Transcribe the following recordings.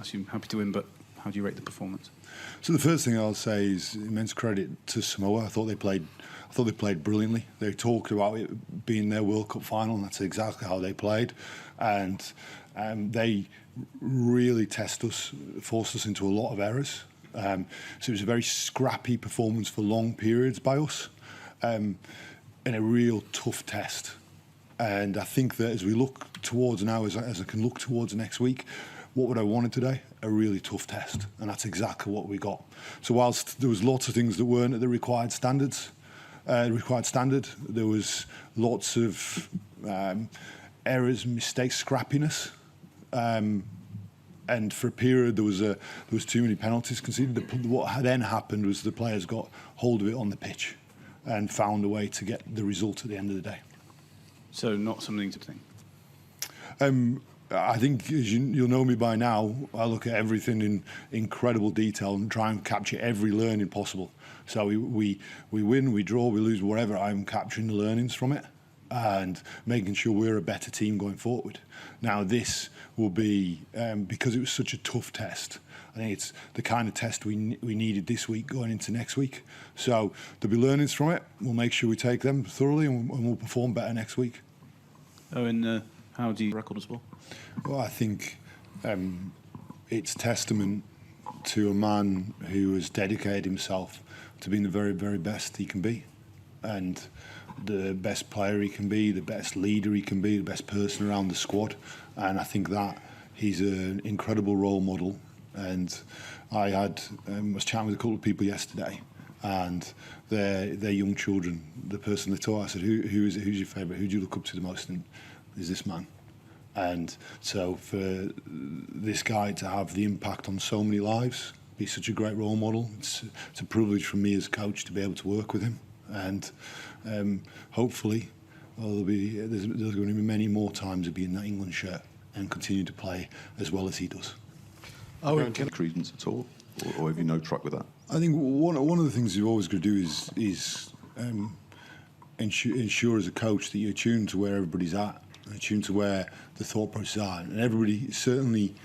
assume happy to win, but how do you rate the performance? So the first thing I'll say is immense credit to Samoa. I thought they played brilliantly. They talked about it being their World Cup final, and that's exactly how they played. And they really forced us into a lot of errors. So it was a very scrappy performance for long periods by us, and a real tough test. And I think that as we look towards now, as I can look towards next week, what would I wanted today? A really tough test, and that's exactly what we got. So whilst there was lots of things that weren't at the required standard, there was lots of errors, mistakes, scrappiness, and for a period there was too many penalties conceded. What then happened was the players got hold of it on the pitch and found a way to get the result at the end of the day. So not something to think. I think, as you'll know me by now, I look at everything in incredible detail and try and capture every learning possible. So we win, we draw, we lose, whatever. I'm capturing the learnings from it and making sure we're a better team going forward. Now this will be, because it was such a tough test, I think it's the kind of test we needed this week going into next week. So there'll be learnings from it. We'll make sure we take them thoroughly and we'll perform better next week. Owen, how do you record as well? Well, I think it's testament to a man who has dedicated himself to being the very, very best he can be, and the best player he can be, the best leader he can be, the best person around the squad. And I think that he's an incredible role model. And I was chatting with a couple of people yesterday, and their young children, the person they taught, I said, who's your favourite? Who do you look up to the most? And is this man. And so for this guy to have the impact on so many lives, be such a great role model, it's a privilege for me as a coach to be able to work with him. And hopefully, there's going to be many more times to be in that England shirt and continue to play as well as he does. Owen, can credence at all, or have you no truck with that? I think one of the things you've always got to do is ensure as a coach that you're attuned to where everybody's at, and attuned to where the thought processes are. And everybody certainly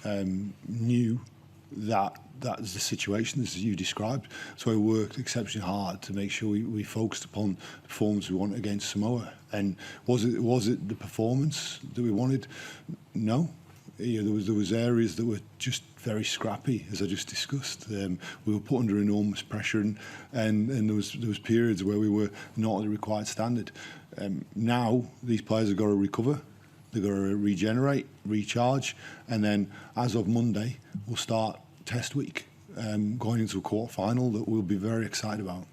knew that is the situation as you described. So I worked exceptionally hard to make sure we focused upon the performance we want against Samoa. And was it the performance that we wanted? No. There was areas that were just very scrappy, as I just discussed. We were put under enormous pressure, and there was periods where we were not at the required standard. Now these players have got to recover, they've got to regenerate, recharge, and then as of Monday we'll start test week, going into a quarter final that we'll be very excited about.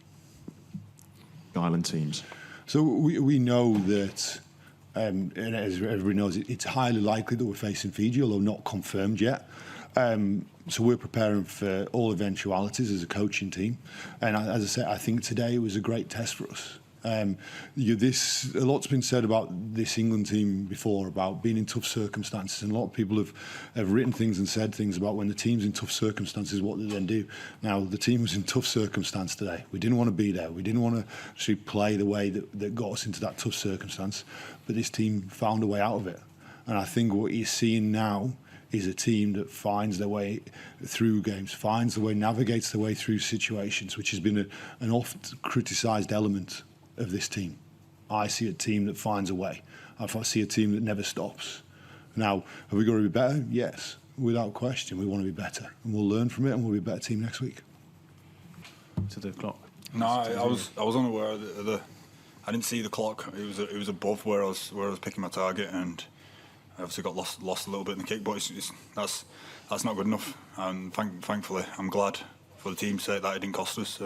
Island teams. So we know that. And as everybody knows, it's highly likely that we're facing Fiji, although not confirmed yet. So we're preparing for all eventualities as a coaching team. And as I said, I think today was a great test for us. A lot's been said about this England team before, about being in tough circumstances, and a lot of people have written things and said things about when the team's in tough circumstances, what they then do. Now, the team was in tough circumstance today. We didn't want to be there. We didn't want to actually play the way that got us into that tough circumstance, but this team found a way out of it. And I think what you're seeing now is a team that finds their way through games, navigates their way through situations, which has been an oft criticised element of this team. I see a team that finds a way. I see a team that never stops. Now, have we got to be better? Yes, without question. We want to be better, and we'll learn from it, and we'll be a better team next week. To the clock. No, I was unaware of the. I didn't see the clock. It was above where I was picking my target, and I obviously got lost a little bit in the kick. But that's not good enough. And thankfully, I'm glad for the team's sake that it didn't cost us.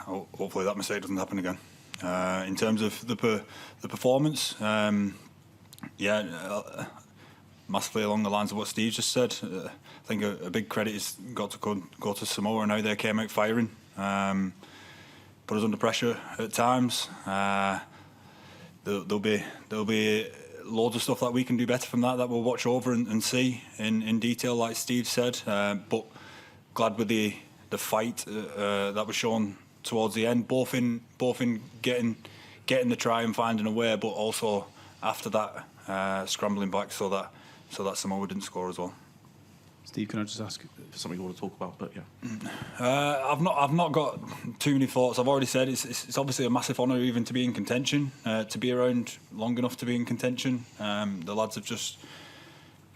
Hopefully that mistake doesn't happen again. In terms of the performance, massively along the lines of what Steve just said. I think a big credit has got to go to Samoa and how they came out firing. Put us under pressure at times. There'll be loads of stuff that we can do better from that we'll watch over and see in detail, like Steve said. But glad with the fight that was shown towards the end, both in getting the try and finding a way, but also after that scrambling back so that that's something we didn't score as well. Steve, can I just ask? For something you want to talk about, but yeah. I've not got too many thoughts. I've already said it's obviously a massive honour even to be in contention, to be around long enough to be in contention. The lads have just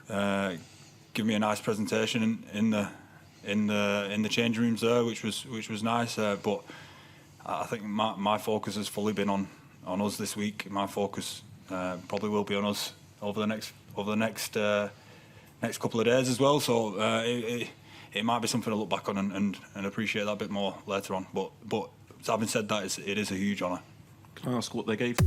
given me a nice presentation in the change rooms there, which was nice. But I think my focus has fully been on us this week. My focus probably will be on us over the next couple of days as well. So it might be something to look back on and appreciate that a bit more later on. But having said that, it is a huge honour. Can I ask what they gave?